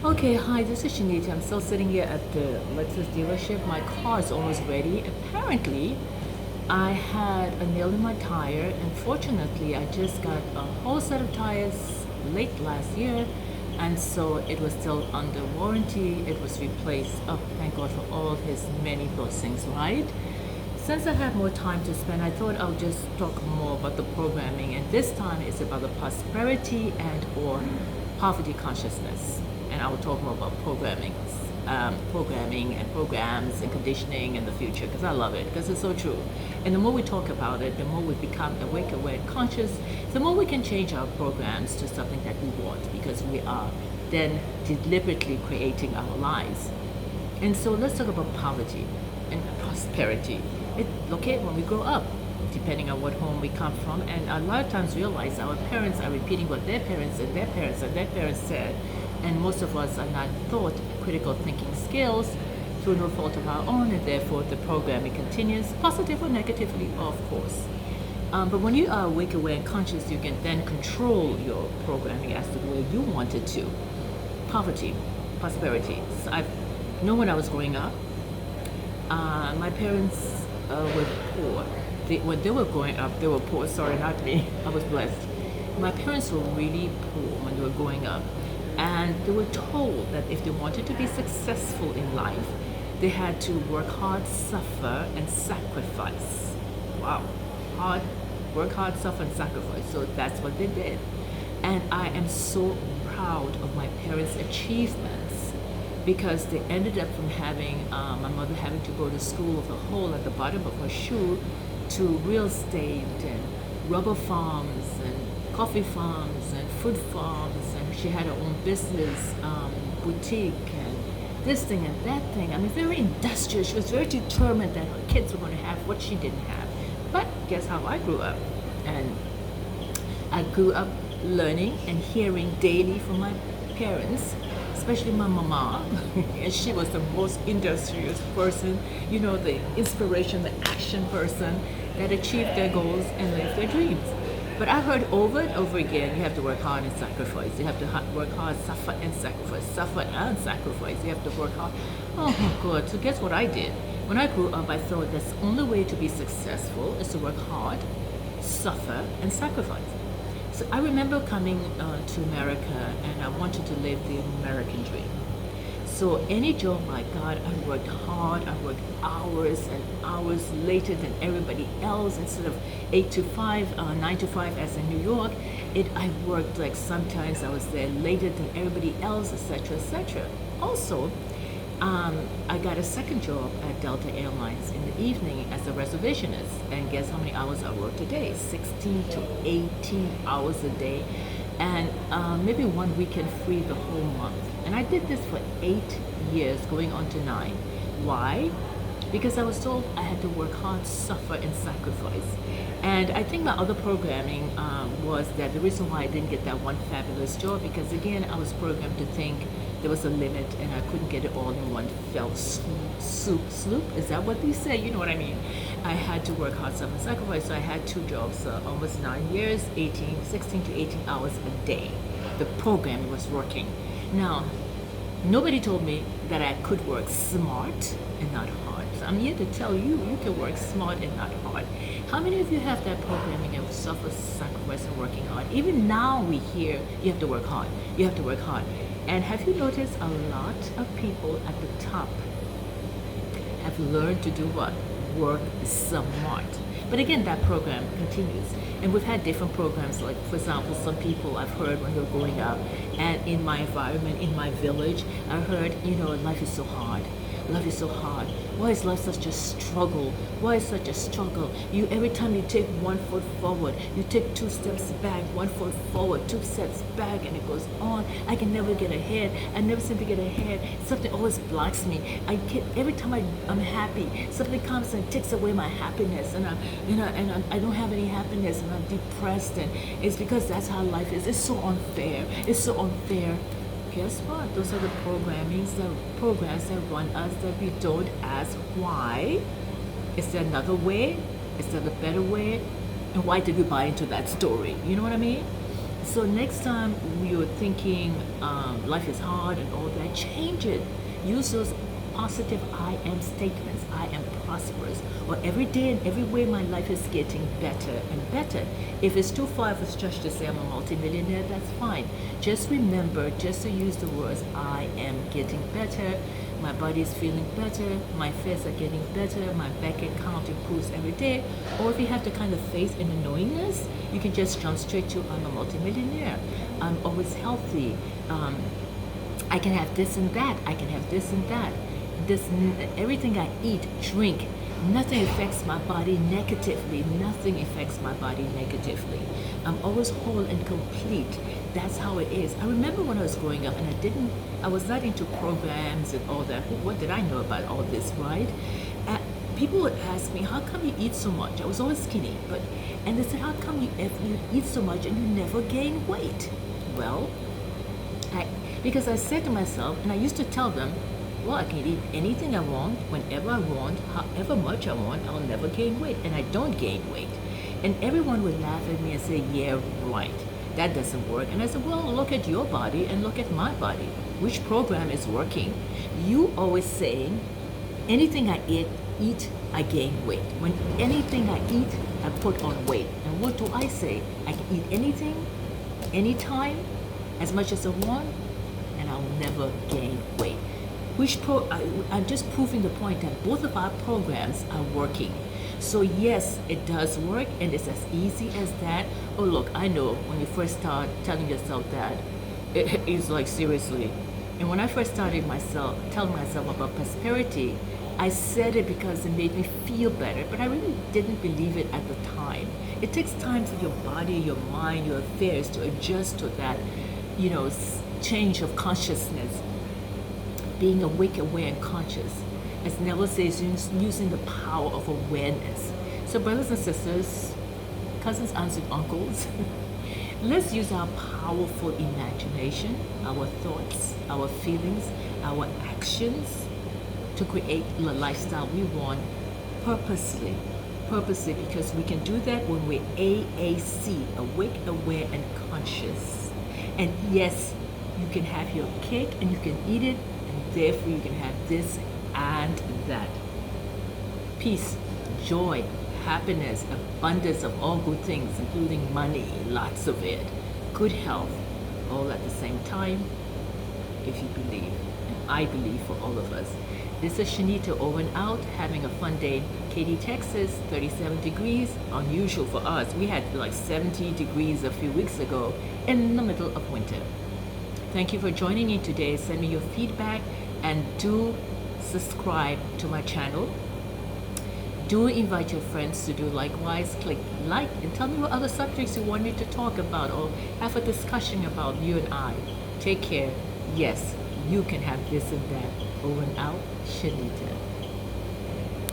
Okay, hi, this is Shanita. I'm still sitting here at the Lexus dealership. My car is almost ready. Apparently, I had a nail in my tire, and fortunately, I just got a whole set of tires late last year, and so it was still under warranty. It was replaced. Oh, thank God for all his many blessings, right? Since I have more time to spend, I thought I'll just talk more about the programming, and this time it's about the prosperity and or poverty consciousness. And I will talk more about programming and programs and conditioning in the future because I love it because it's so true. And the more we talk about it, the more we become awake, aware, and conscious, the more we can change our programs to something that we want because we are then deliberately creating our lives. And so let's talk about poverty and prosperity. Okay, when we grow up, depending on what home we come from, and a lot of times realize our parents are repeating what their parents and their parents and their parents said, and most of us are not taught critical thinking skills through no fault of our own, and therefore the programming continues, positive or negatively, of course. But when you are awake, aware, and conscious, you can then control your programming as to the way you want it to. Poverty, prosperity. So I know when I was growing up, my parents were poor. When they were growing up, they were poor. Sorry, not me. I was blessed. My parents were really poor when they were growing up. And they were told that if they wanted to be successful in life, they had to work hard, suffer, and sacrifice. Wow. Work hard, suffer, and sacrifice. So that's what they did. And I am so proud of my parents' achievements because they ended up from having my mother having to go to school with a hole at the bottom of her shoe to real estate and rubber farms and coffee farms and fruit farms, and she had her own business, boutique, and this thing and that thing. I mean, very industrious. She was very determined that her kids were going to have what she didn't have. But guess how I grew up? And I grew up learning and hearing daily from my parents, especially my mama, and she was the most industrious person, you know, the inspiration, the action person that achieved their goals and lived their dreams. But I heard over and over again, you have to work hard and sacrifice. You have to work hard, suffer and sacrifice. Suffer and sacrifice. You have to work hard. Oh my God. So guess what I did? When I grew up, I thought that's the only way to be successful is to work hard, suffer, and sacrifice. So I remember coming to America and I wanted to live the American dream. So any job I got, I worked hard, I worked hours and hours later than everybody else. Instead of 8 to 5, 9 to 5 as in New York, I worked like sometimes I was there later than everybody else, etc., etc. Also, I got a second job at Delta Airlines in the evening as a reservationist. And guess how many hours I worked a day? 16 to 18 hours a day. And maybe one weekend free the whole month. And I did this for 8 years, going on to 9. Why? Because I was told I had to work hard, suffer, and sacrifice. And I think my other programming was that the reason why I didn't get that one fabulous job, because again, I was programmed to think there was a limit and I couldn't get it all in one fell swoop. Is that what they say? You know what I mean? I had to work hard, suffer, and sacrifice. So I had 2 jobs, almost 9 years, 16 to 18 hours a day. The program was working. Now, nobody told me that I could work smart and not hard. So I'm here to tell you, you can work smart and not hard. How many of you have that programming of suffer, sacrifice, and working hard? Even now we hear you have to work hard. You have to work hard. And have you noticed a lot of people at the top have learned to do what? Work smart. But again, that program continues. And we've had different programs, like, for example, some people I've heard when they're growing up, and in my environment, in my village, I heard, you know, life is so hard. Life is so hard. Why is life such a struggle? Why is such a struggle? Every time you take 1 foot forward, you take 2 steps back, 1 foot forward, 2 steps back, and it goes on. I can never get ahead. I never seem to get ahead. Something always blocks me. Every time I'm happy, something comes and takes away my happiness, and I don't have any happiness, and I'm depressed, and it's because that's how life is. It's so unfair. It's so unfair. Guess what? Those are the programs that run us that we don't ask why. Is there another way? Is there a better way? And why did we buy into that story? You know what I mean? So next time you're thinking life is hard and all that, change it. Use those positive I am statements. I am prosperous. Or every day and every way my life is getting better and better. If it's too far of a stretch to say I'm a multimillionaire, that's fine. Just remember just to use the words I am getting better. My body is feeling better, my fears are getting better, my bank account improves every day. Or if you have the kind of faith in the knowingness, you can just jump straight to I'm a multimillionaire. I'm always healthy. I can have this and that. I can have this and that. Everything I eat, drink, nothing affects my body negatively. Nothing affects my body negatively. I'm always whole and complete. That's how it is. I remember when I was growing up and I was not into programs and all that. What did I know about all this, right? People would ask me, how come you eat so much? I was always skinny, and they said, how come you eat so much and you never gain weight? Well, because I said to myself, and I used to tell them, well, I can eat anything I want, whenever I want, however much I want, I'll never gain weight, and I don't gain weight. And everyone would laugh at me and say, yeah, right, that doesn't work. And I said, well, look at your body and look at my body. Which program is working? You always saying, anything I eat, I gain weight. When anything I eat, I put on weight. And what do I say? I can eat anything, anytime, as much as I want, and I'll never gain weight. I'm just proving the point that both of our programs are working. So yes, it does work, and it's as easy as that. Oh look, I know when you first start telling yourself that, it's like seriously. And when I first started telling myself about prosperity, I said it because it made me feel better, but I really didn't believe it at the time. It takes time for your body, your mind, your affairs to adjust to that, change of consciousness. Being awake, aware, and conscious. As Neville says, using the power of awareness. So brothers and sisters, cousins, aunts, and uncles, let's use our powerful imagination, our thoughts, our feelings, our actions to create the lifestyle we want purposely, because we can do that when we're AAC, awake, aware, and conscious. And yes, you can have your cake and you can eat it, and therefore you can have this and that. Peace, joy, happiness, abundance of all good things, including money, lots of it, good health, all at the same time, if you believe. And I believe for all of us. This is Shanita over and out, having a fun day in Katy, Texas, 37 degrees, unusual for us. We had like 70 degrees a few weeks ago in the middle of winter. Thank you for joining me today. Send me your feedback and do subscribe to my channel. Do invite your friends to do likewise. Click like and tell me what other subjects you want me to talk about or have a discussion about, you and I. Take care. Yes, you can have this and that. Over and out, Shanita.